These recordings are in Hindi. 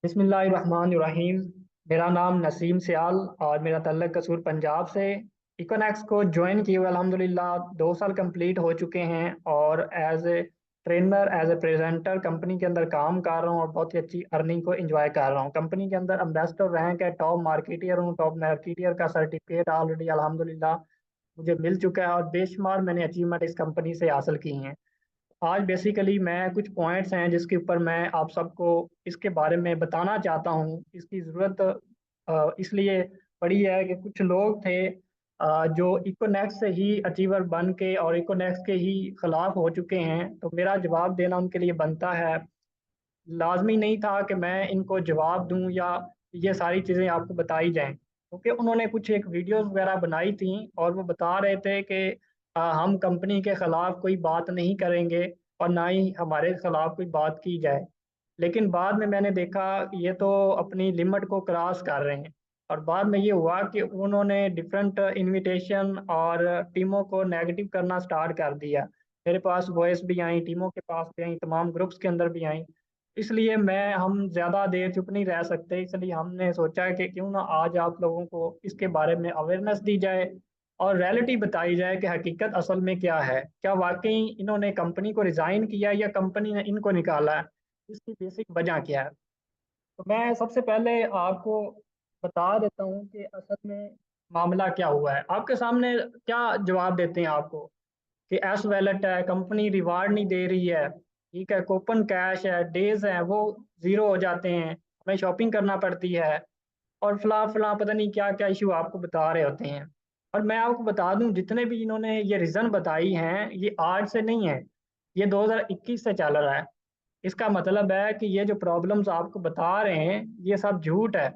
बिस्मिल्लाहिर्रहमानिर्रहीम। मेरा नाम नसीम सियाल और मेरा तल्लुक़ कसूर पंजाब से। इकोनेक्स को ज्वाइन किए हुए अल्हम्दुलिल्लाह 2 साल कंप्लीट हो चुके हैं और as a trainer as a presenter company के अंदर काम कर रहा हूँ और बहुत ही अच्छी अर्निंग को एंजॉय कर रहा हूँ। कंपनी के अंदर एम्बेसडर रैंक है, टॉप मार्केटियर हूँ। टॉप मार्केटियर का सर्टिफिकेट ऑलरेडी अल्हम्दुलिल्लाह मुझे मिल चुका है और बेशुमार मैंने अचीवमेंट इस कंपनी से हासिल की हैं। आज बेसिकली मैं कुछ पॉइंट्स हैं जिसके ऊपर मैं आप सबको इसके बारे में बताना चाहता हूँ। इसकी ज़रूरत इसलिए पड़ी है कि कुछ लोग थे जो इकोनेक्स से ही अचीवर बन के और इकोनेक्स के ही खिलाफ हो चुके हैं, तो मेरा जवाब देना उनके लिए बनता है। लाजमी नहीं था कि मैं इनको जवाब दूं या ये सारी चीज़ें आपको बताई जाएं, क्योंकि उन्होंने कुछ एक वीडियोस वगैरह बनाई थी और वो बता रहे थे कि हम कंपनी के ख़िलाफ़ कोई बात नहीं करेंगे और ना ही हमारे ख़िलाफ़ कोई बात की जाए। लेकिन बाद में मैंने देखा ये तो अपनी लिमिट को क्रॉस कर रहे हैं और बाद में ये हुआ कि उन्होंने डिफरेंट इनविटेशन और टीमों को नेगेटिव करना स्टार्ट कर दिया। मेरे पास वॉइस भी आई, टीमों के पास भी आई, तमाम ग्रुप्स के अंदर भी आई। इसलिए मैं हम ज़्यादा देर चुप नहीं रह सकते, इसलिए हमने सोचा कि क्यों ना आज आप लोगों को इसके बारे में अवेयरनेस दी जाए और रियलिटी बताई जाए कि हकीकत असल में क्या है। क्या वाकई इन्होंने कंपनी को रिज़ाइन किया या कंपनी ने इनको निकाला है, इसकी बेसिक वजह क्या है। तो मैं सबसे पहले आपको बता देता हूँ कि असल में मामला क्या हुआ है। आपके सामने क्या जवाब देते हैं आपको कि एस वैलेट है, कंपनी रिवार्ड नहीं दे रही है, ठीक है, कूपन कैश है, डेज हैं वो ज़ीरो हो जाते हैं, हमें शॉपिंग करना पड़ती है और फला फला पता नहीं क्या क्या इशू आपको बता रहे होते हैं। और मैं आपको बता दूं जितने भी इन्होंने ये रीज़न बताई हैं ये आज से नहीं है, ये 2021 से चल रहा है। इसका मतलब है कि ये जो प्रॉब्लम्स आपको बता रहे हैं ये सब झूठ है,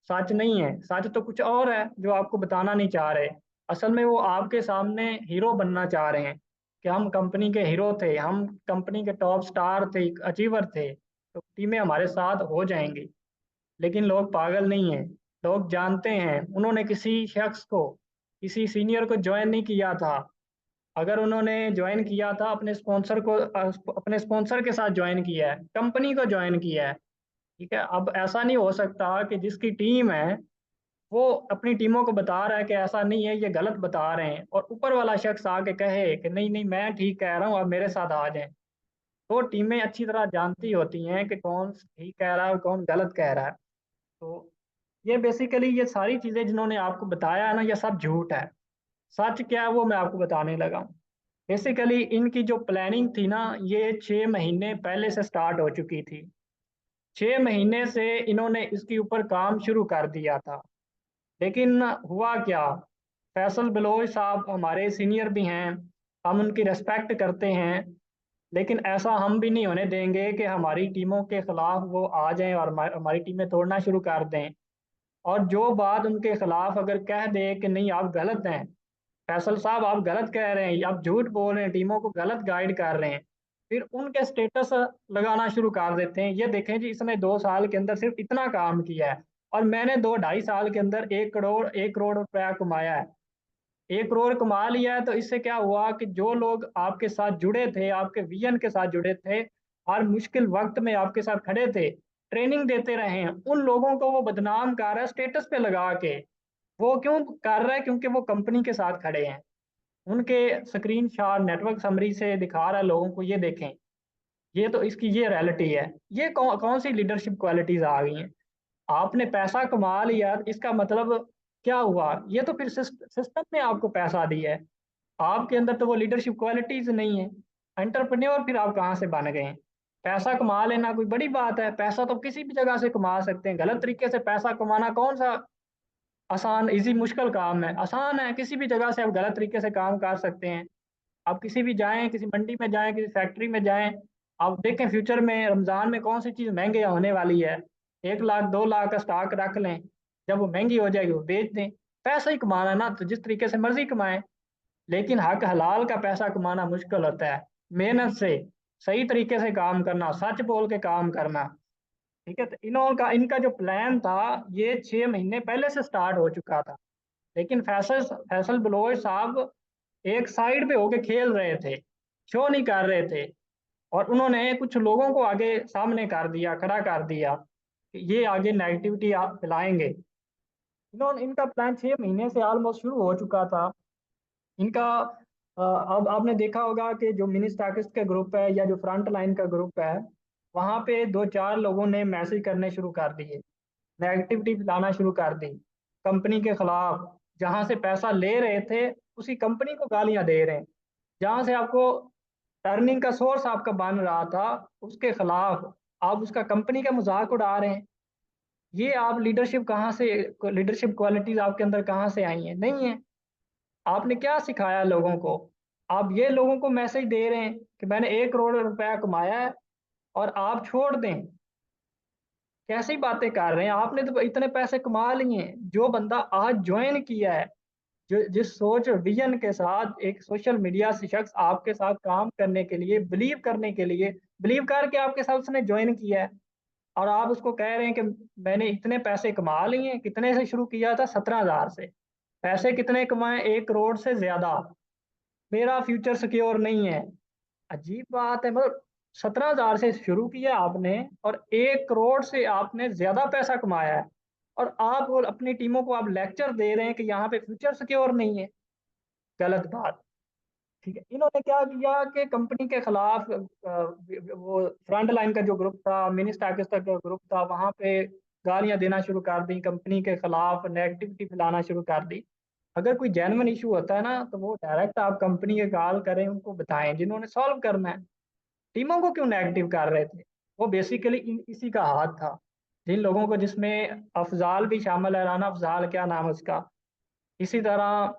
सच नहीं है। सच तो कुछ और है जो आपको बताना नहीं चाह रहे। असल में वो आपके सामने हीरो बनना चाह रहे हैं कि हम कंपनी के हीरो थे, हम कंपनी के टॉप स्टार थे, अचीवर थे, तो टीमें हमारे साथ हो जाएंगी। लेकिन लोग पागल नहीं हैं। लोग जानते हैं उन्होंने किसी शख्स को, किसी सीनियर को ज्वाइन नहीं किया था। अगर उन्होंने ज्वाइन किया था अपने स्पॉन्सर को, अपने स्पॉन्सर के साथ ज्वाइन किया है, कंपनी को ज्वाइन किया है। ठीक है, अब ऐसा नहीं हो सकता कि जिसकी टीम है वो अपनी टीमों को बता रहा है कि ऐसा नहीं है, ये गलत बता रहे हैं, और ऊपर वाला शख्स आके कहे कि नहीं नहीं मैं ठीक कह रहा हूँ, आप मेरे साथ आ जाएं। तो टीमें अच्छी तरह जानती होती हैं कि कौन ठीक कह रहा है और कौन गलत कह रहा है। तो ये बेसिकली ये सारी चीज़ें जिन्होंने आपको बताया है ना, ये सब झूठ है। सच क्या है वो मैं आपको बताने लगा हूँ। बेसिकली इनकी जो प्लानिंग थी ना, ये 6 महीने पहले से स्टार्ट हो चुकी थी। 6 महीने से इन्होंने इसके ऊपर काम शुरू कर दिया था। लेकिन हुआ क्या, फैसल बलोच साहब हमारे सीनियर भी हैं, हम उनकी रेस्पेक्ट करते हैं, लेकिन ऐसा हम भी नहीं होने देंगे कि हमारी टीमों के खिलाफ वो आ जाएं और हमारी टीमें तोड़ना शुरू कर दें। और जो बात उनके खिलाफ अगर कह दे कि नहीं आप गलत हैं, फैसल साहब आप गलत कह रहे हैं, आप झूठ बोल रहे हैं, टीमों को गलत गाइड कर रहे हैं, फिर उनके स्टेटस लगाना शुरू कर देते हैं। ये देखें जी, इसने 2 साल के अंदर सिर्फ इतना काम किया है और मैंने 2 ढाई साल के अंदर 1 करोड़ रुपया कमाया है। 1 करोड़ कमा लिया है, तो इससे क्या हुआ कि जो लोग आपके साथ जुड़े थे, आपके विजन के साथ जुड़े थे, हर मुश्किल वक्त में आपके साथ खड़े थे, ट्रेनिंग देते रहे हैं, उन लोगों को वो बदनाम कर रहा है स्टेटस पे लगा के। वो क्यों कर रहा है? क्योंकि वो कंपनी के साथ खड़े हैं। उनके स्क्रीन शॉट नेटवर्क समरी से दिखा रहा है लोगों को, ये देखें, ये तो इसकी ये रियलिटी है। ये कौन सी लीडरशिप क्वालिटीज आ गई हैं? आपने पैसा कमा लिया, इसका मतलब क्या हुआ? ये तो फिर सिस्टम ने आपको पैसा दिया है, आपके अंदर तो वो लीडरशिप क्वालिटीज नहीं है। एंटरप्रेन्योर फिर आप कहाँ से बन गए हैं? पैसा कमा लेना कोई बड़ी बात है? पैसा तो किसी भी जगह से कमा सकते हैं। गलत तरीके से पैसा कमाना कौन सा आसान इजी मुश्किल काम है? आसान है, किसी भी जगह से आप गलत तरीके से काम कर सकते हैं। आप किसी भी जाएं, किसी मंडी में जाएं, किसी फैक्ट्री में जाएं, आप देखें फ्यूचर में रमज़ान में कौन सी चीज़ महंगी होने वाली है। 1 लाख 2 लाख का स्टॉक रख लें, जब वो महंगी हो जाएगी वो बेच दें। पैसा ही कमाना है ना, तो जिस तरीके से मर्जी कमाएं, लेकिन हक हलाल का पैसा कमाना मुश्किल होता है। मेहनत से सही तरीके से काम करना, सच बोल के काम करना। ठीक है, तो इनका जो प्लान था ये 6 महीने पहले से स्टार्ट हो चुका था। लेकिन फैसल फैसल बलोच साहब एक साइड पे होके खेल रहे थे, शो नहीं कर रहे थे, और उन्होंने कुछ लोगों को आगे सामने कर दिया, खड़ा कर दिया। कि ये आगे नेगेटिविटी आप फैलाएंगे। इन्होंने इनका प्लान 6 महीने से ऑलमोस्ट शुरू हो चुका था। इनका अब आपने देखा होगा कि जो मिनी स्टॉकिस्ट का ग्रुप है या जो फ्रंट लाइन का ग्रुप है, वहाँ पे 2-4 लोगों ने मैसेज करने शुरू कर दिए, नेगेटिविटी फैलाना शुरू कर दी कंपनी के खिलाफ। जहाँ से पैसा ले रहे थे उसी कंपनी को गालियां दे रहे हैं। जहाँ से आपको अर्निंग का सोर्स आपका बन रहा था उसके खिलाफ आप उसका कंपनी का मजाक उड़ा रहे हैं। ये आप लीडरशिप कहाँ से, लीडरशिप क्वालिटीज आपके अंदर कहाँ से आई हैं? नहीं है। आपने क्या सिखाया लोगों को? आप ये लोगों को मैसेज दे रहे हैं कि मैंने 1 करोड़ रुपया कमाया है और आप छोड़ दें। कैसी बातें कर रहे हैं? आपने तो इतने पैसे कमा लिए हैं। जो बंदा आज ज्वाइन किया है, जो जिस सोच और विजन के साथ एक सोशल मीडिया से शख्स आपके साथ काम करने के लिए, बिलीव करने के लिए, बिलीव करके आपके साथ उसने ज्वाइन किया है, और आप उसको कह रहे हैं कि मैंने इतने पैसे कमा लिए हैं। कितने से शुरू किया था? 17,000 से। पैसे कितने कमाए? 1 करोड़ से ज्यादा। मेरा फ्यूचर सिक्योर नहीं है। अजीब बात है। मतलब 17,000 से शुरू किया आपने और 1 करोड़ से आपने ज्यादा पैसा कमाया है, और आप और अपनी टीमों को आप लेक्चर दे रहे हैं कि यहाँ पे फ्यूचर सिक्योर नहीं है। गलत बात। ठीक है। इन्होंने क्या किया कि कंपनी के खिलाफ वो फ्रंट लाइन का जो ग्रुप था, मिनी स्टॉकिस्ट का ग्रुप था, वहां पे गालियां देना शुरू कर दी, कंपनी के खिलाफ नेगेटिविटी फैलाना शुरू कर दी। अगर कोई जेन्युइन इशू होता है ना तो वो डायरेक्ट आप कंपनी के कॉल करें, उनको बताएं जिन्होंने सॉल्व करना है। टीमों को क्यों नेगेटिव कर रहे थे? वो बेसिकली इसी का हाथ था। जिन लोगों को, जिसमें अफजाल भी शामिल है, राना अफजाल क्या नाम है उसका, इसी तरह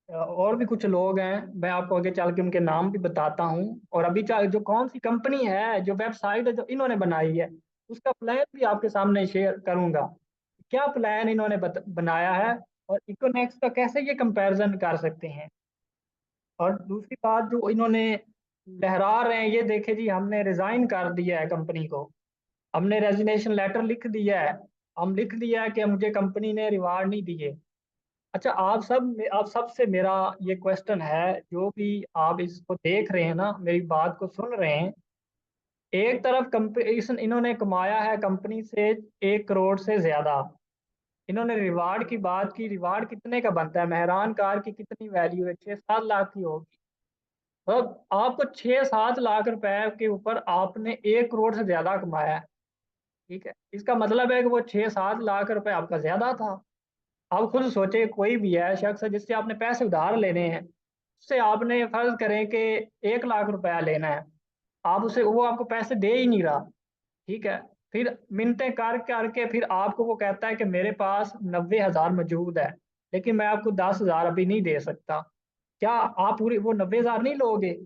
और भी कुछ लोग हैं। मैं आपको आगे चल के उनके नाम भी बताता हूँ। और अभी जो कौन सी कंपनी है, जो वेबसाइट है जो इन्होंने बनाई है, उसका प्लान भी आपके सामने शेयर करूंगा। क्या प्लान इन्होंने बनाया है और इकोनेक्स का कैसे ये कंपैरिजन कर सकते हैं। और दूसरी बात जो इन्होंने लहरा रहे हैं, ये देखे जी हमने रिजाइन कर दिया है कंपनी को, हमने रेजिग्नेशन लेटर लिख दिया है, हम लिख दिया है कि मुझे कंपनी ने रिवार्ड नहीं दिए। अच्छा, आप सबसे मेरा ये क्वेश्चन है, जो भी आप इसको देख रहे हैं ना, मेरी बात को सुन रहे हैं। एक तरफ कंपनी इन्होंने कमाया है कंपनी से 1 करोड़ से ज्यादा। इन्होंने रिवार्ड की बात की। रिवार्ड कितने का बनता है? मेहरान कार की कितनी वैल्यू है? 6-7 लाख की होगी। मतलब आपको 6-7 लाख रुपए के ऊपर आपने 1 करोड़ से ज्यादा कमाया है। ठीक है। इसका मतलब है कि वो 6-7 लाख रुपए आपका ज्यादा था। आप खुद सोचे, कोई भी है शख्स जिससे आपने पैसे उधार लेने हैं, उससे आपने फर्ज करें कि 1 लाख रुपया लेना है, आप उसे, वो आपको पैसे दे ही नहीं रहा। ठीक है। फिर मिन्नतें कर करके फिर आपको वो कहता है कि मेरे पास 90,000 मौजूद है, लेकिन मैं आपको 10,000 अभी नहीं दे सकता। क्या आप पूरी वो 90,000 नहीं लोगे?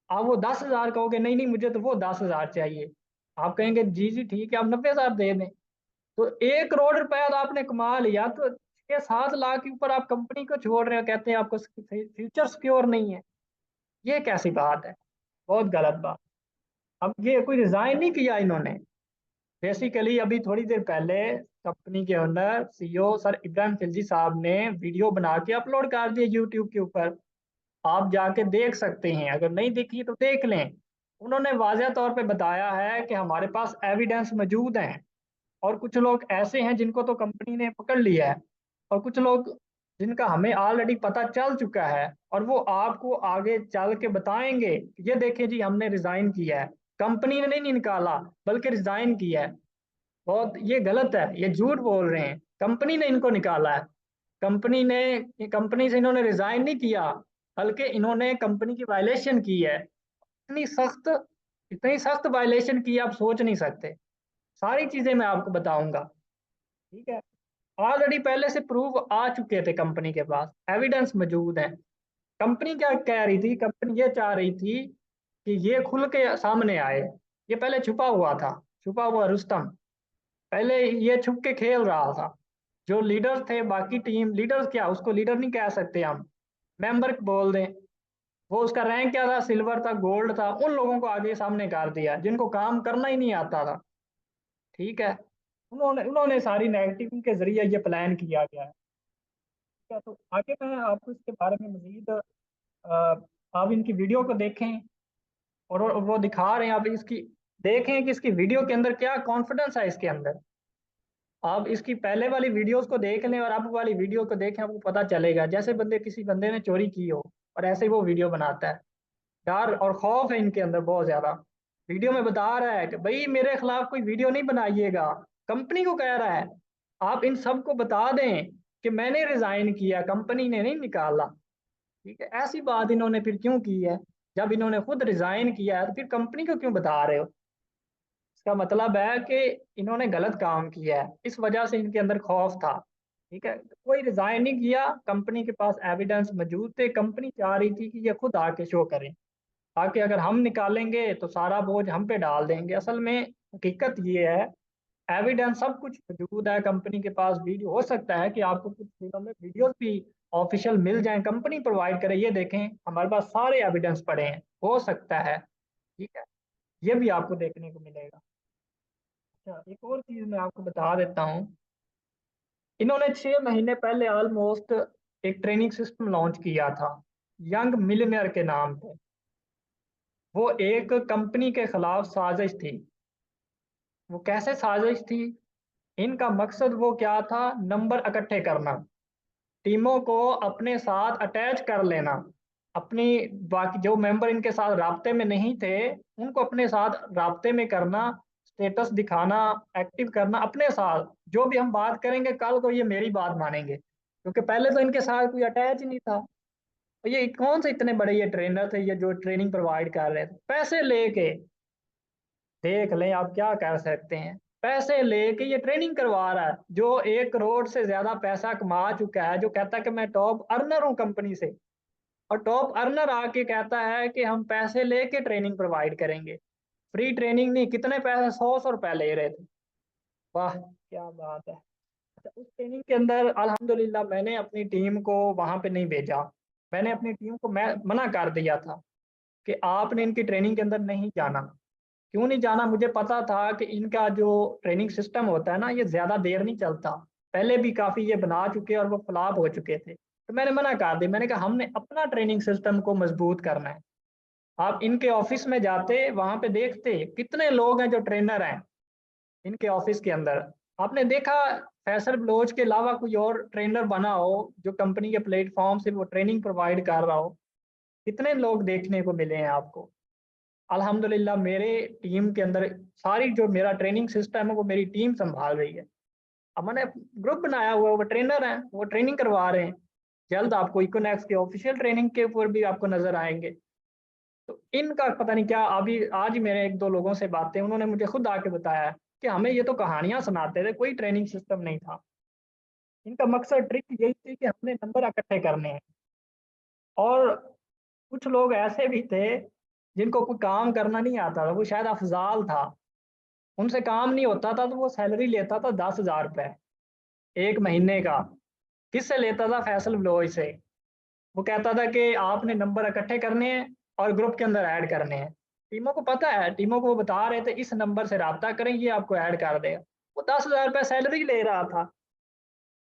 आप वो 10,000 कहोगे? नहीं नहीं, मुझे तो वो 10,000 चाहिए। आप कहेंगे जी जी ठीक है, आप 90,000 दे दें। तो 1 करोड़ रुपया तो आपने कमा लिया, तो 6-7 लाख के ऊपर आप कंपनी को छोड़ रहे हो, कहते हैं आपको फ्यूचर सिक्योर नहीं है। ये कैसी बात है? बहुत गलत बात। अब ये कोई रिजाइन नहीं किया इन्होंने। बेसिकली अभी थोड़ी देर पहले कंपनी के owner CEO sir Ibrahim Khilji साहब ने वीडियो बना के अपलोड कर दिया यूट्यूब के ऊपर। आप जाके देख सकते हैं, अगर नहीं देखी तो देख लें। उन्होंने वाज़ह तौर पे बताया है कि हमारे पास एविडेंस मौजूद हैं, और कुछ लोग ऐसे हैं जिनको तो कंपनी ने पकड़ लिया है, और कुछ लोग जिनका हमें ऑलरेडी पता चल चुका है, और वो आपको आगे चल के बताएंगे कि ये देखें जी हमने रिजाइन किया है। कंपनी ने नहीं निकाला, बल्कि रिजाइन किया है। बहुत ये गलत है, ये झूठ बोल रहे हैं। कंपनी ने इनको निकाला है। कंपनी ने कंपनी से इन्होंने रिजाइन नहीं किया, बल्कि इन्होंने कंपनी की वायलेशन की है। इतनी सख्त, इतनी सख्त वायलेशन की आप सोच नहीं सकते। सारी चीजें मैं आपको बताऊंगा। ठीक है। ऑलरेडी पहले से प्रूफ आ चुके थे कंपनी के पास, एविडेंस मौजूद है। कंपनी क्या कह रही थी? कंपनी ये चाह रही थी कि ये खुल के सामने आए। ये पहले छुपा हुआ था, छुपा हुआ रुस्तम। पहले ये छुप के खेल रहा था। जो लीडर थे, बाकी टीम लीडर्स, क्या उसको लीडर नहीं कह सकते हम, मेंबर बोल दें। वो उसका रैंक क्या था? सिल्वर था, गोल्ड था। उन लोगों को आगे सामने कर दिया जिनको काम करना ही नहीं आता था। ठीक है। उन्होंने उन्होंने सारी नेगेटिविटी के जरिए ये प्लान किया गया है। ठीक है। तो आगे मैं आपको इसके बारे में मजीद आप इनकी वीडियो को देखें, और वो दिखा रहे हैं, आप इसकी देखें कि इसकी वीडियो के अंदर क्या कॉन्फिडेंस है इसके अंदर। आप इसकी पहले वाली वीडियोस को देख लें और अब वाली वीडियो को देखें, आपको पता चलेगा जैसे किसी बंदे ने चोरी की हो और ऐसे ही वो वीडियो बनाता है। डर और खौफ है इनके अंदर बहुत ज्यादा। वीडियो में बता रहा है कि भाई मेरे खिलाफ कोई वीडियो नहीं बनाइएगा, कंपनी को कह रहा है। आप इन सबको बता दें कि मैंने रिजाइन किया, कंपनी ने नहीं निकाला। ठीक है, ऐसी बात इन्होंने फिर क्यों की है? जब इन्होंने खुद रिजाइन किया है तो फिर कंपनी को क्यों बता रहे हो? इसका मतलब है कि इन्होंने गलत काम किया है, इस वजह से इनके अंदर खौफ था। ठीक है, तो कोई रिजाइन नहीं किया, कंपनी के पास एविडेंस मौजूद थे, कंपनी चाह रही थी कि ये खुद आके शो करें, ताकि अगर हम निकालेंगे तो सारा बोझ हम पे डाल देंगे। असल में हकीकत ये है, एविडेंस सब कुछ मौजूद है कंपनी के पास। वीडियो हो सकता है कि आपको कुछ दिनों में वीडियोस भी ऑफिशियल मिल जाएं, कंपनी प्रोवाइड करे, ये देखें हमारे पास सारे एविडेंस पड़े हैं, हो सकता है। ठीक है, ये भी आपको देखने को मिलेगा। अच्छा, एक और चीज मैं आपको बता देता हूँ। इन्होंने 6 महीने पहले ऑलमोस्ट एक ट्रेनिंग सिस्टम लॉन्च किया था, यंग मिलियनेयर के नाम पे। वो एक कंपनी के खिलाफ साजिश थी। वो कैसे साजिश थी? इनका मकसद वो क्या था? नंबर इकट्ठे करना, टीमों को अपने साथ अटैच कर लेना, अपनी बाकी जो मेंबर इनके साथ राब्ते में नहीं थे उनको अपने साथ राब्ते में करना, स्टेटस दिखाना, एक्टिव करना अपने साथ। जो भी हम बात करेंगे कल को ये मेरी बात मानेंगे, क्योंकि पहले तो इनके साथ कोई अटैच ही नहीं था। और ये कौन से इतने बड़े ये ट्रेनर थे, ये जो ट्रेनिंग प्रोवाइड कर रहे थे पैसे लेके। देख लें आप क्या कर सकते हैं, पैसे लेके ये ट्रेनिंग करवा रहा है। जो 1 करोड़ से ज्यादा पैसा कमा चुका है, जो कहता है कि मैं टॉप अर्नर हूँ कंपनी से, और टॉप अर्नर आके कहता है कि हम पैसे लेके ट्रेनिंग प्रोवाइड करेंगे। फ्री ट्रेनिंग नहीं, कितने पैसे, 100 100 रुपए ले रहे थे। वाह क्या बात है। अच्छा, उस ट्रेनिंग के अंदर अल्हम्दुलिल्लाह मैंने अपनी टीम को वहां पे नहीं भेजा। मैंने अपनी टीम को मैं मना कर दिया था कि आपने इनकी ट्रेनिंग के अंदर नहीं जाना। क्यों नहीं जाना? मुझे पता था कि इनका जो ट्रेनिंग सिस्टम होता है ना, ये ज्यादा देर नहीं चलता। पहले भी काफी ये बना चुके और वो फ्लॉप हो चुके थे, तो मैंने मना कर दी। मैंने कहा हमने अपना ट्रेनिंग सिस्टम को मजबूत करना है। आप इनके ऑफिस में जाते, वहां पे देखते कितने लोग हैं जो ट्रेनर हैं इनके ऑफिस के अंदर। आपने देखा फैसल ब्लोच के अलावा कोई और ट्रेनर बना हो जो कंपनी के प्लेटफॉर्म से वो ट्रेनिंग प्रोवाइड कर रहा हो? कितने लोग देखने को मिले हैं आपको? अल्हम्दुलिल्लाह मेरे टीम के अंदर सारी जो मेरा ट्रेनिंग सिस्टम है वो मेरी टीम संभाल रही है। अब मैंने ग्रुप बनाया हुआ है, वो ट्रेनर हैं, वो ट्रेनिंग करवा रहे हैं। जल्द आपको इकोनॉक्स के ऑफिशियल ट्रेनिंग के ऊपर भी आपको नजर आएंगे। तो इनका पता नहीं क्या, अभी आज ही मेरे 1 2 लोगों से बातें, उन्होंने मुझे खुद आके बताया कि हमें ये तो कहानियां सुनाते थे, कोई ट्रेनिंग सिस्टम नहीं था। इनका मकसद, ट्रिक यही थी कि हमने नंबर इकट्ठे करने हैं। और कुछ लोग ऐसे भी थे जिनको कोई काम करना नहीं आता था, वो शायद अफजाल था, उनसे काम नहीं होता था, तो वो सैलरी लेता था 10,000 रुपए 1 महीने का। किससे लेता था? फैसल ब्लोच से। वो कहता था कि आपने नंबर इकट्ठे करने हैं और ग्रुप के अंदर ऐड करने हैं। टीमों को पता है, टीमों को वो बता रहे थे इस नंबर से रब्ता करें, ये आपको ऐड कर देगा। वो 10,000 रुपये सैलरी ले रहा था।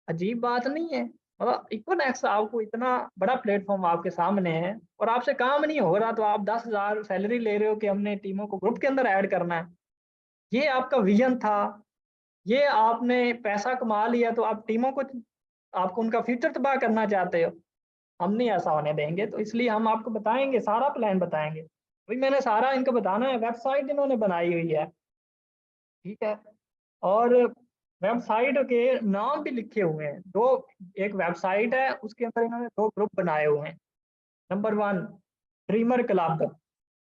अजीब बात नहीं है? मतलब इक्वनेक्स आपको इतना बड़ा प्लेटफॉर्म आपके सामने है और आपसे काम नहीं हो रहा, तो आप 10,000 सैलरी ले रहे हो कि हमने टीमों को ग्रुप के अंदर ऐड करना है। ये आपका विजन था, ये आपने पैसा कमा लिया तो आप टीमों को, आपको उनका फ्यूचर तबाह करना चाहते हो। हम नहीं ऐसा होने देंगे, तो इसलिए हम आपको बताएंगे, सारा प्लान बताएंगे। अभी मैंने सारा इनको बताना है, वेबसाइट इन्होंने बनाई हुई है। ठीक है, और वेबसाइट के नाम भी लिखे हुए हैं दो। एक वेबसाइट है, उसके अंदर इन्होंने 2 ग्रुप बनाए हुए हैं। नंबर 1 ड्रीमर क्लब,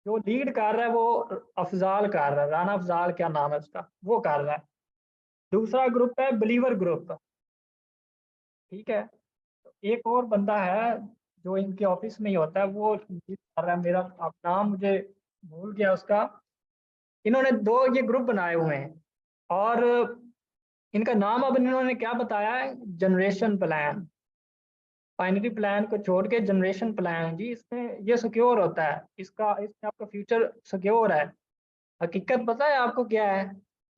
जो लीड कर रहा है वो अफजाल कर रहा है, राना अफजाल क्या नाम है उसका, वो कर रहा है। दूसरा ग्रुप है बिलीवर ग्रुप। ठीक है, तो एक और बंदा है जो इनके ऑफिस में ही होता है, वो लीड कर रहा है, मेरा अब नाम मुझे भूल गया उसका। इन्होंने 2 ये ग्रुप बनाए हुए हैं, और इनका नाम अब इन्होंने क्या बताया है? Generation plan. बाइनरी प्लान को छोड़ के जनरेशन प्लान। जी, इसमें ये सिक्योर होता है, इसका इसमें आपका फ्यूचर सिक्योर है। हकीकत पता है आपको क्या है?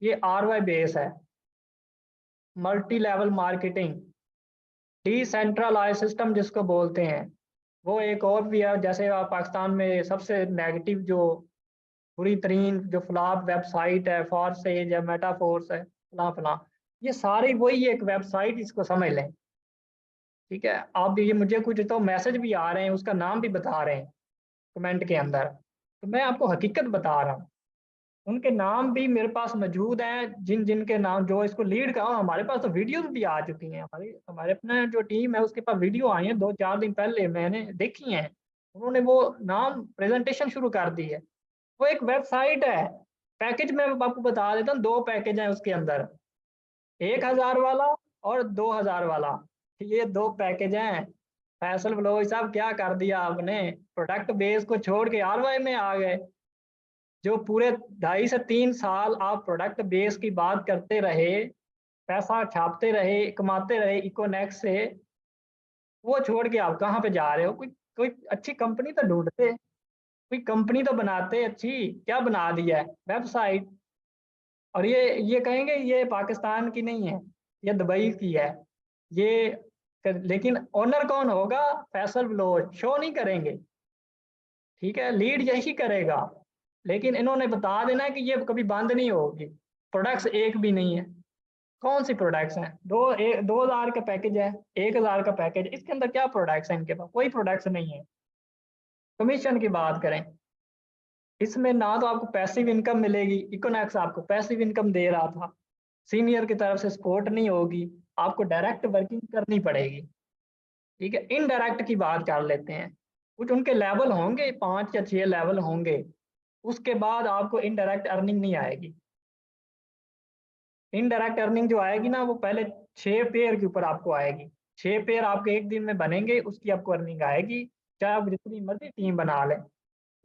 ये RY बेस है, multi level marketing, decentralise system जिसको बोलते हैं। वो एक और भी है, जैसे पाकिस्तान में सबसे नेगेटिव जो बुरी तरीन जो फ्लॉप वेबसाइट है, फॉरसेज है, मेटाफोर्स है, फला फला। ये सारी वही एक वेबसाइट, इसको समझ लें। ठीक है, आप ये मुझे कुछ तो मैसेज भी आ रहे हैं, उसका नाम भी बता रहे हैं कमेंट के अंदर, तो मैं आपको हकीकत बता रहा हूँ। उनके नाम भी मेरे पास मौजूद हैं, जिन जिन के नाम जो इसको लीड का, हमारे पास तो वीडियोस भी आ चुकी हैं। हमारे हमारे अपना जो टीम है उसके पास वीडियो आई है 2-4 दिन पहले, मैंने देखी हैं। उन्होंने वो नाम प्रेजेंटेशन शुरू कर दी है। वो एक वेबसाइट है। पैकेज मैं आपको बता देता हूँ, 2 पैकेज हैं उसके अंदर, 1,000 वाला और 2,000 वाला। ये 2 पैकेज हैं। फैसल ब्लोई साहब क्या कर दिया आपने, प्रोडक्ट बेस को छोड़ के आरवाई में आ गए। जो पूरे 2.5 से 3 साल आप प्रोडक्ट बेस की बात करते रहे, पैसा छापते रहे, कमाते रहे इकोनेक्स से, वो छोड़ के आप कहाँ पे जा रहे हो? कोई कोई अच्छी कंपनी तो ढूंढते, कोई कंपनी तो बनाते अच्छी। क्या बना दिया है? वेबसाइट। और ये कहेंगे ये पाकिस्तान की नहीं है, ये दुबई की है। ये लेकिन ओनर कौन होगा? फैसल ब्लोच शो नहीं करेंगे। ठीक है, लीड यही करेगा। लेकिन इन्होंने बता देना है कि ये कभी बंद नहीं होगी। प्रोडक्ट्स एक भी नहीं है। कौन सी प्रोडक्ट्स हैं? 2,000 का पैकेज है, 1,000 का पैकेज, इसके अंदर क्या प्रोडक्ट्स हैं? इनके पास कोई प्रोडक्ट्स नहीं है। कमीशन की बात करें, इसमें ना तो आपको पैसिव इनकम मिलेगी, इकोनॉमिक्स आपको पैसिव इनकम दे रहा था, सीनियर की तरफ से सपोर्ट नहीं होगी, आपको डायरेक्ट वर्किंग करनी पड़ेगी। ठीक है, इनडायरेक्ट की बात कर लेते हैं। कुछ उनके लेवल होंगे, 5 या 6 लेवल होंगे। उसके बाद आपको इनडायरेक्ट अर्निंग नहीं आएगी। इनडायरेक्ट अर्निंग जो आएगी ना, वो पहले 6 पेयर के ऊपर आपको आएगी। 6 पेयर आपके एक दिन में बनेंगे, उसकी आपको अर्निंग आएगी, चाहे आप जितनी मर्जी टीम बना लें,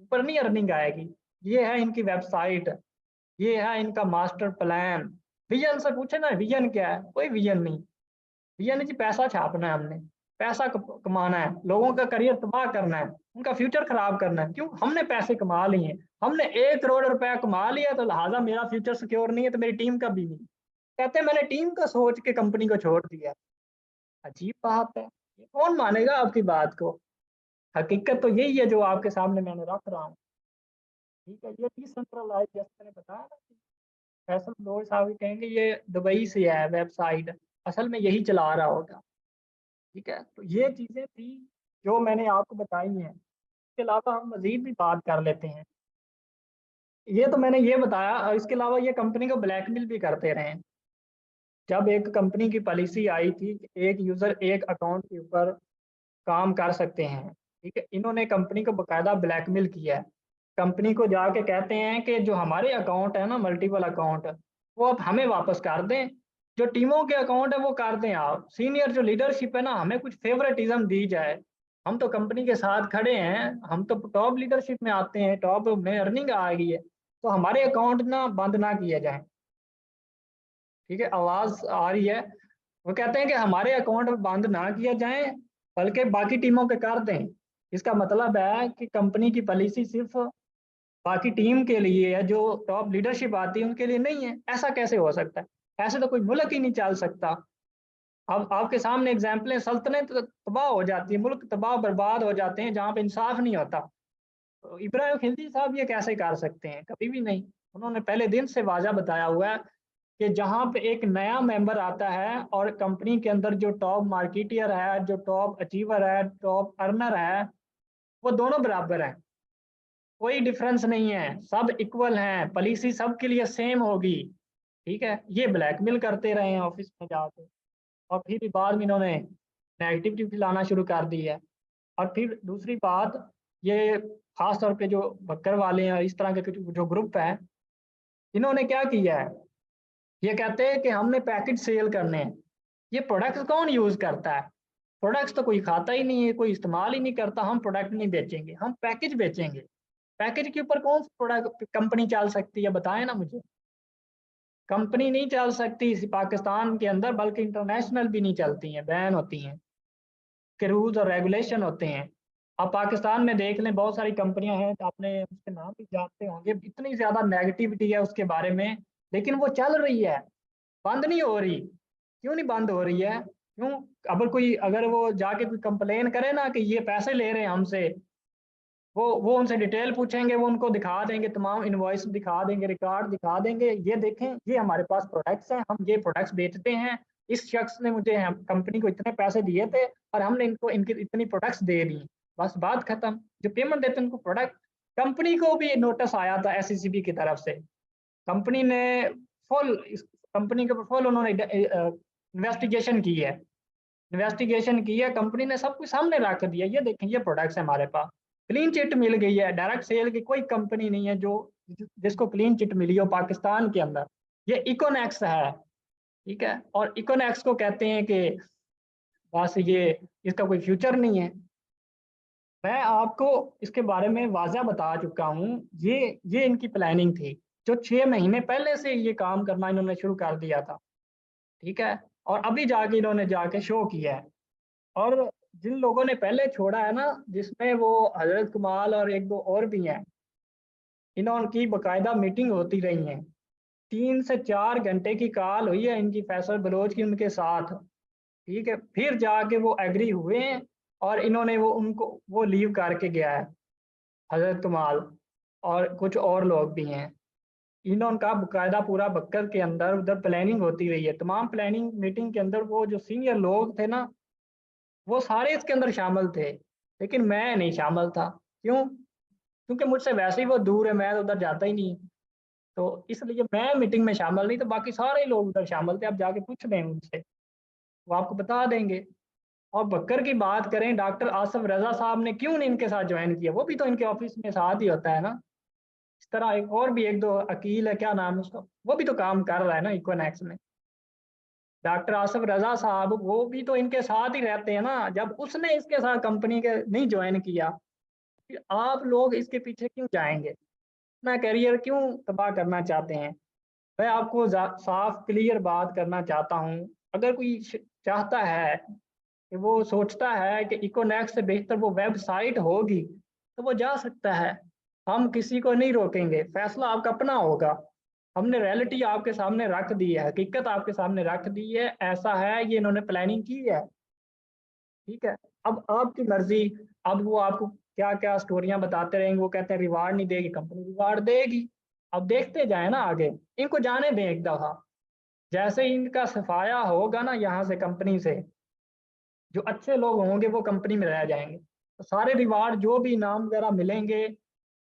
ऊपर नहीं अर्निंग आएगी। ये है इनकी वेबसाइट, ये है इनका मास्टर प्लान। विजन से पूछे ना, विजन क्या है? कोई विजन नहीं। विजन जी पैसा छापना है हमने, पैसा कमाना है, लोगों का करियर तबाह करना है, उनका फ्यूचर खराब करना है। क्यों? हमने पैसे कमा लिए हैं, हमने 1 करोड़ रुपया कमा लिया, तो लिहाजा मेरा फ्यूचर सिक्योर नहीं है, तो मेरी टीम का भी नहीं। कहते हैं मैंने टीम का सोच के कंपनी को छोड़ दिया। अजीब बात है, ये कौन मानेगा आपकी बात को? हकीकत तो यही है जो आपके सामने मैंने रख रहा हूँ। ठीक है, ये डिसेंट्रलाइज, जैसे मैंने बताया ना, फैसल लोग साहब कहेंगे ये दुबई से है वेबसाइट, असल में यही चला रहा होगा। ठीक है, तो ये चीजें थी जो मैंने आपको बताई हैं। इसके अलावा हम मजीद भी बात कर लेते हैं। ये तो मैंने ये बताया, और इसके अलावा ये कंपनी को ब्लैकमेल भी करते रहे। जब एक कंपनी की पॉलिसी आई थी कि एक यूजर एक अकाउंट के ऊपर काम कर सकते हैं, ठीक है, इन्होंने कंपनी को बकायदा ब्लैकमेल किया है। कंपनी को जाके कहते हैं कि जो हमारे अकाउंट है ना, मल्टीपल अकाउंट, वो आप हमें वापस कर दें। जो टीमों के अकाउंट है वो कर दें आप। सीनियर जो लीडरशिप है ना, हमें कुछ फेवरेटिज्म दी जाए। हम तो कंपनी के साथ खड़े हैं, हम तो टॉप लीडरशिप में आते हैं, टॉप में अर्निंग आ गई है, तो हमारे अकाउंट ना बंद ना किया जाए। ठीक है, आवाज आ रही है? वो कहते हैं कि हमारे अकाउंट बंद ना किया जाए, बल्कि बाकी टीमों के कर दें। इसका मतलब है कि कंपनी की पॉलिसी सिर्फ बाकी टीम के लिए है, जो टॉप लीडरशिप आती है उनके लिए नहीं है। ऐसा कैसे हो सकता है? ऐसे तो कोई मुल्क ही नहीं चल सकता। अब आपके सामने एग्जाम्पल है, सल्तनत तबाह हो जाती है, मुल्क तबाह बर्बाद हो जाते हैं जहाँ पे इंसाफ नहीं होता। तो इब्राहिम खिलजी साहब ये कैसे कर सकते हैं? कभी भी नहीं। उन्होंने पहले दिन से वाजा बताया हुआ है कि जहाँ पे एक नया मेंबर आता है और कंपनी के अंदर जो टॉप मार्केटियर है, जो टॉप अचीवर है, टॉप अर्नर है, वो दोनों बराबर हैं। कोई डिफरेंस नहीं है, सब इक्वल हैं, पॉलिसी सबके लिए सेम होगी। ठीक है, ये ब्लैकमेल करते रहे हैं ऑफिस में जाके, और फिर भी बाद में इन्होंने नेगेटिविटी फैलाना शुरू कर दी है। और फिर दूसरी बात, ये खास तौर पे जो बकर वाले हैं, इस तरह के जो ग्रुप है, इन्होंने क्या किया है? ये कहते हैं कि हमने पैकेज सेल करने हैं। ये प्रोडक्ट्स कौन यूज करता है? प्रोडक्ट्स तो कोई खाता ही नहीं है, कोई इस्तेमाल ही नहीं करता। हम प्रोडक्ट नहीं बेचेंगे, हम पैकेज बेचेंगे। पैकेज के ऊपर कौन सी प्रोडक्ट कंपनी चल सकती है? बताएं ना मुझे। कंपनी नहीं चल सकती इसी पाकिस्तान के अंदर, बल्कि इंटरनेशनल भी नहीं चलती हैं, बैन होती हैं, के रूल्स और रेगुलेशन होते हैं। अब पाकिस्तान में देख लें, बहुत सारी कंपनियां हैं, आपने उसके नाम भी जानते होंगे, इतनी ज्यादा नेगेटिविटी है उसके बारे में, लेकिन वो चल रही है, बंद नहीं हो रही। क्यों नहीं बंद हो रही है? क्यों? अगर वो जाके कोई कंप्लेन करे ना कि ये पैसे ले रहे हैं हमसे, वो उनसे डिटेल पूछेंगे, वो उनको दिखा देंगे, तमाम इनवॉइस दिखा देंगे, रिकॉर्ड दिखा देंगे, ये देखें ये हमारे पास प्रोडक्ट्स हैं, हम ये प्रोडक्ट्स बेचते हैं, इस शख्स ने मुझे कंपनी को इतने पैसे दिए थे और हमने इनको इनकी इतनी प्रोडक्ट्स दे दी। बस बात खत्म। जो पेमेंट देते हैं उनको प्रोडक्ट। कंपनी को भी नोटिस आया था एसईसीबी की तरफ से। कंपनी ने फुल इस कंपनी के ऊपर फुल उन्होंने इन्वेस्टिगेशन की है। इन्वेस्टिगेशन की है, कंपनी ने सब कुछ सामने रख दिया, ये देखें ये प्रोडक्ट्स है हमारे पास, क्लीन चिट मिल गई है। डायरेक्ट सेल की कोई कंपनी नहीं है जो जिसको क्लीन चिट मिली हो पाकिस्तान के अंदर, ये इकोनेक्स है। ठीक है, और इकोनेक्स को कहते हैं कि बस ये इसका कोई फ्यूचर नहीं है। मैं आपको इसके बारे में वाज़ह बता चुका हूँ। ये इनकी प्लानिंग थी, जो 6 महीने पहले से ये काम करना इन्होंने शुरू कर दिया था। ठीक है, और अभी जाके इन्होंने जाके शो किया है। और जिन लोगों ने पहले छोड़ा है ना, जिसमें वो हजरत कमाल और एक दो और भी हैं, इनकी बकायदा मीटिंग होती रही है, 3 से 4 घंटे की कॉल हुई है इनकी फैसल बलोच की उनके साथ। ठीक है, फिर जाके वो एग्री हुए हैं और इन्होंने वो लीव करके गया है हजरत कमाल, और कुछ और लोग भी हैं। इन्होंने बकायदा पूरा बक्कर के अंदर उधर प्लानिंग होती रही है। तमाम प्लानिंग मीटिंग के अंदर वो जो सीनियर लोग थे ना, वो सारे इसके अंदर शामिल थे, लेकिन मैं नहीं शामिल था। क्यों? क्योंकि मुझसे वैसे ही वो दूर है, मैं तो उधर जाता ही नहीं। तो इसलिए मैं मीटिंग में शामिल नहीं, तो बाकी सारे लोग उधर शामिल थे। आप जाके पूछ लें उनसे, वो आपको बता देंगे। और बकर की बात करें, डॉक्टर आसिफ रजा साहब ने क्यों नहीं इनके साथ ज्वाइन किया? वो भी तो इनके ऑफिस में साथ ही होता है ना। इस तरह एक और भी एक दो अकील है, क्या नाम है उसका, वो भी तो काम कर रहा है ना इक्विनेक्स में। डॉक्टर आसिफ रजा साहब वो भी तो इनके साथ ही रहते हैं ना। जब उसने इसके साथ कंपनी के नहीं ज्वाइन किया, फिर आप लोग इसके पीछे क्यों जाएंगे? अपना करियर क्यों तबाह करना चाहते हैं? मैं आपको साफ क्लियर बात करना चाहता हूँ। अगर कोई चाहता है कि वो सोचता है कि इकोनेक्स से बेहतर वो वेबसाइट होगी, तो वो जा सकता है। हम किसी को नहीं रोकेंगे, फैसला आपका अपना होगा। हमने रियलिटी आपके सामने रख दी है, हकीकत आपके सामने रख दी है, ऐसा है, ये इन्होंने प्लानिंग की है। ठीक है, अब आपकी मर्जी। अब वो आपको क्या क्या स्टोरियां बताते रहेंगे। वो कहते हैं रिवार्ड नहीं देगी, कंपनी रिवार्ड देगी। अब देखते जाए ना आगे, इनको जाने दें एक दफा। जैसे ही इनका सफाया होगा ना यहाँ से कंपनी से, जो अच्छे लोग होंगे वो कंपनी में रह जाएंगे। तो सारे रिवार्ड जो भी इनाम वगैरह मिलेंगे,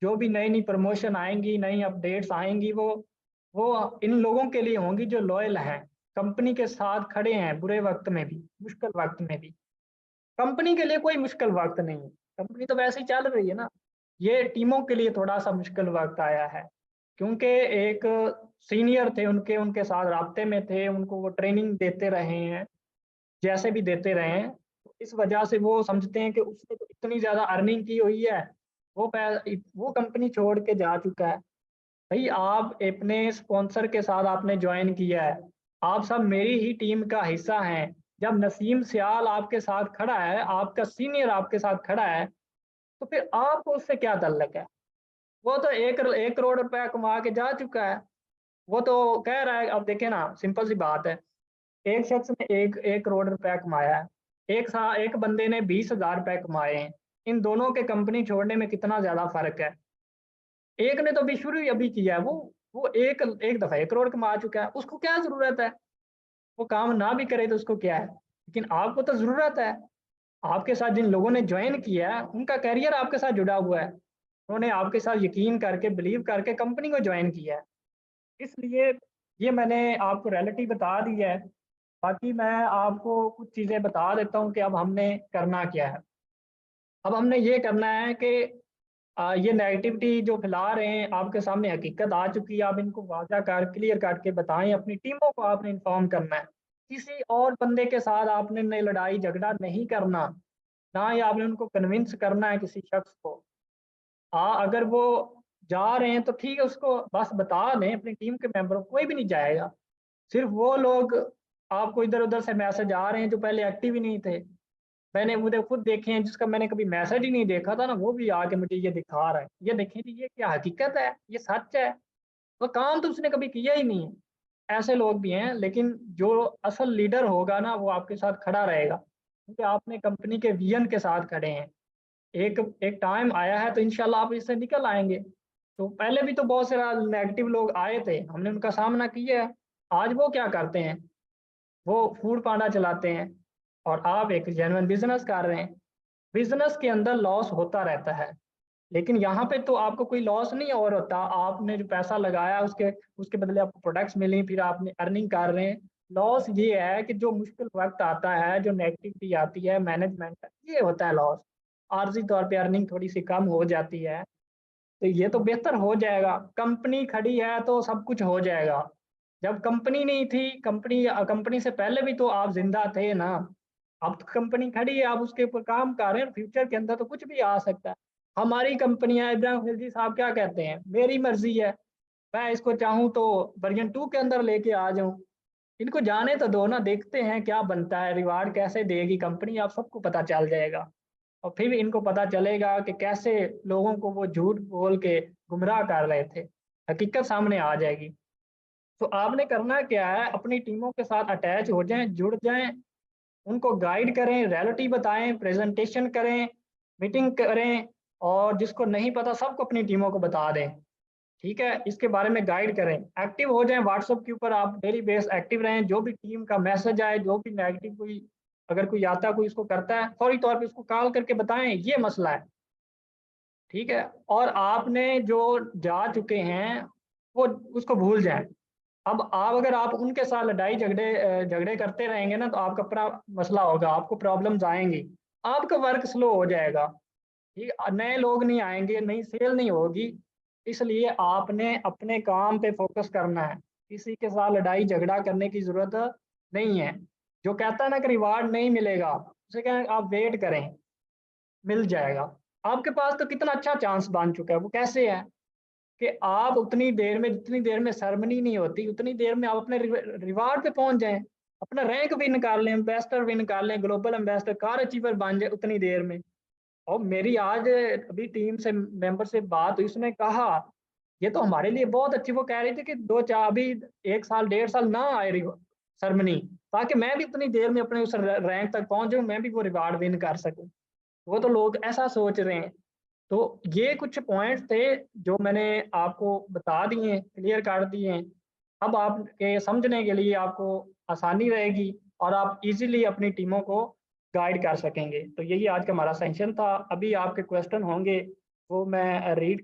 जो भी नई नई प्रमोशन आएंगी, नई अपडेट्स आएंगी, वो इन लोगों के लिए होंगी जो लॉयल हैं, कंपनी के साथ खड़े हैं, बुरे वक्त में भी मुश्किल वक्त में भी। कंपनी के लिए कोई मुश्किल वक्त नहीं है, कंपनी तो वैसे ही चल रही है ना। ये टीमों के लिए थोड़ा सा मुश्किल वक्त आया है, क्योंकि एक सीनियर थे उनके उनके साथ राब्ते में थे, उनको वो ट्रेनिंग देते रहे हैं, जैसे भी देते रहे हैं। तो इस वजह से वो समझते हैं कि उसने तो इतनी ज़्यादा अर्निंग की हुई है, वो कंपनी छोड़ के जा चुका है। भाई आप अपने स्पॉन्सर के साथ आपने ज्वाइन किया है, आप सब मेरी ही टीम का हिस्सा हैं। जब नसीम सियाल आपके साथ खड़ा है, आपका सीनियर आपके साथ खड़ा है, तो फिर आपको उससे क्या ताल्लुक है? वो तो 1 करोड़ रुपया कमा के जा चुका है। वो तो कह रहा है, अब देखे ना, सिंपल सी बात है। एक शख्स ने एक करोड़ रुपया कमाया है, एक बंदे ने 20,000 रुपये कमाए हैं। इन दोनों के कंपनी छोड़ने में कितना ज्यादा फर्क है? एक ने तो अभी शुरू ही अभी किया है, वो एक एक दफा 1 करोड़ कमा चुका है, उसको क्या जरूरत है? वो काम ना भी करे तो उसको क्या है? लेकिन आपको तो जरूरत है। आपके साथ जिन लोगों ने ज्वाइन किया है उनका करियर आपके साथ जुड़ा हुआ है, उन्होंने आपके साथ यकीन करके बिलीव करके कंपनी को ज्वाइन किया है। इसलिए ये मैंने आपको रियलिटी बता दी है। बाकी मैं आपको कुछ चीज़ें बता देता हूँ कि अब हमने करना क्या है। अब हमने ये करना है कि ये नेगेटिविटी जो फैला रहे हैं, आपके सामने हकीकत आ चुकी है, आप इनको वाज़ा कर क्लियर करके बताएं। अपनी टीमों को आपने इन्फॉर्म करना है। किसी और बंदे के साथ आपने न लड़ाई झगड़ा नहीं करना, ना ही आपने उनको कन्विंस करना है किसी शख्स को। हाँ, अगर वो जा रहे हैं तो ठीक है, उसको बस बता दें अपनी टीम के मेंबरों को, कोई भी नहीं जाएगा। सिर्फ वो लोग आपको इधर उधर से मैसेज आ रहे हैं जो पहले एक्टिव ही नहीं थे। मैंने मुझे खुद देखे हैं, जिसका मैंने कभी मैसेज ही नहीं देखा था ना, वो भी आके मुझे ये दिखा रहा है, ये देखें जी, ये क्या हकीकत है, ये सच है। तो काम तो उसने कभी किया ही नहीं है। ऐसे लोग भी हैं, लेकिन जो असल लीडर होगा ना, वो आपके साथ खड़ा रहेगा, क्योंकि आपने कंपनी के विजन के साथ खड़े हैं। एक एक टाइम आया है तो इंशाल्लाह आप इससे निकल आएँगे। तो पहले भी तो बहुत सारा नेगेटिव लोग आए थे, हमने उनका सामना किया है। आज वो क्या करते हैं, वो फूड पांडा चलाते हैं और आप एक जेन्युइन बिज़नेस कर रहे हैं। बिज़नेस के अंदर लॉस होता रहता है, लेकिन यहाँ पे तो आपको कोई लॉस नहीं और होता। आपने जो पैसा लगाया उसके उसके बदले आपको प्रोडक्ट्स मिली, फिर आपने अर्निंग कर रहे हैं। लॉस ये है कि जो मुश्किल वक़्त आता है, जो नेगेटिविटी आती है, मैनेजमेंट ये होता है लॉस। आर्ज़ी तौर पे अर्निंग थोड़ी-सी कम हो जाती है, तो ये तो बेहतर हो जाएगा। कंपनी खड़ी है तो सब कुछ हो जाएगा। जब कंपनी नहीं थी, कंपनी से पहले भी तो आप ज़िंदा थे ना। अब तो कंपनी खड़ी है, आप उसके ऊपर काम कर रहे हैं, फ्यूचर के अंदर तो कुछ भी आ सकता है। हमारी कंपनियाँ इब्राहिम खिलजी साहब क्या कहते हैं, मेरी मर्ज़ी है, मैं इसको चाहूँ तो वर्ज़न 2 के अंदर लेके आ जाऊँ। इनको जाने तो दो ना, देखते हैं क्या बनता है, रिवार्ड कैसे देगी कंपनी, आप सबको पता चल जाएगा। और फिर इनको पता चलेगा कि कैसे लोगों को वो झूठ बोल के गुमराह कर रहे थे। हकीकत सामने आ जाएगी। तो आपने करना क्या है, अपनी टीमों के साथ अटैच हो जाएँ, जुड़ जाएँ, उनको गाइड करें, रियलिटी बताएँ, प्रेज़ेंटेशन करें, मीटिंग करें और जिसको नहीं पता सबको अपनी टीमों को बता दें। ठीक है? इसके बारे में गाइड करें। एक्टिव हो जाएँ व्हाट्सएप के ऊपर, आप डेली बेस एक्टिव रहें, जो भी टीम का मैसेज आए, जो भी नेगेटिव कोई अगर कोई आता है, कोई इसको करता है, फौरी तौर पे उसको कॉल करके बताएँ, ये मसला है। ठीक है? और आपने जो जा चुके हैं, वो उसको भूल जाएँ। अब अगर आप उनके साथ झगड़े करते रहेंगे ना, तो आपका मसला होगा, आपको प्रॉब्लम्स आएँगी। आपका वर्क स्लो हो जाएगा। ठीक है? नए लोग नहीं आएँगे, नई सेल नहीं होगी, इसलिए आपने अपने काम पे फ़ोकस करना है। किसी के साथ लड़ाई-झगड़ा करने की ज़रूरत नहीं है। जो कहता है ना कि रिवार्ड नहीं मिलेगा, उसे कहें आप वेट करें, मिल जाएगा। आपके पास तो कितना अच्छा चांस बन चुका है, वो कैसे है? कि आप उतनी देर में जितनी देर में सेरेमनी नहीं होती, उतनी देर में आप अपने रिवार्ड पे पहुँच जाएँ। अपना रैंक भी निकाल लें, एम्बेसडर भी निकाल लें, ग्लोबल एम्बेसडर, कार अचीवर बन जाए उतनी देर में। और मेरी आज अभी टीम से मेंबर से बात हुई, उसने कहा, "ये तो हमारे लिए बहुत अच्छी।" वो कह रही थी कि 2-4 अभी 1 साल, 1.5 साल ना आए सेरेमनी, ताकि मैं भी उतनी देर में अपने उस रैंक तक पहुँच जाऊँ, मैं भी वो रिवार्ड विन कर सकूँ। वो तो लोग ऐसा सोच रहे हैं। तो ये कुछ पॉइंट्स थे जो मैंने आपको बता दिए, क्लियर कर दिए हैं। अब आपके समझने के लिए आपको आसानी रहेगी और आप इज़िली अपनी टीमों को गाइड कर सकेंगे। तो यही आज का हमारा सेशन था। अभी आपके क्वेश्चन होंगे, वो मैं रीड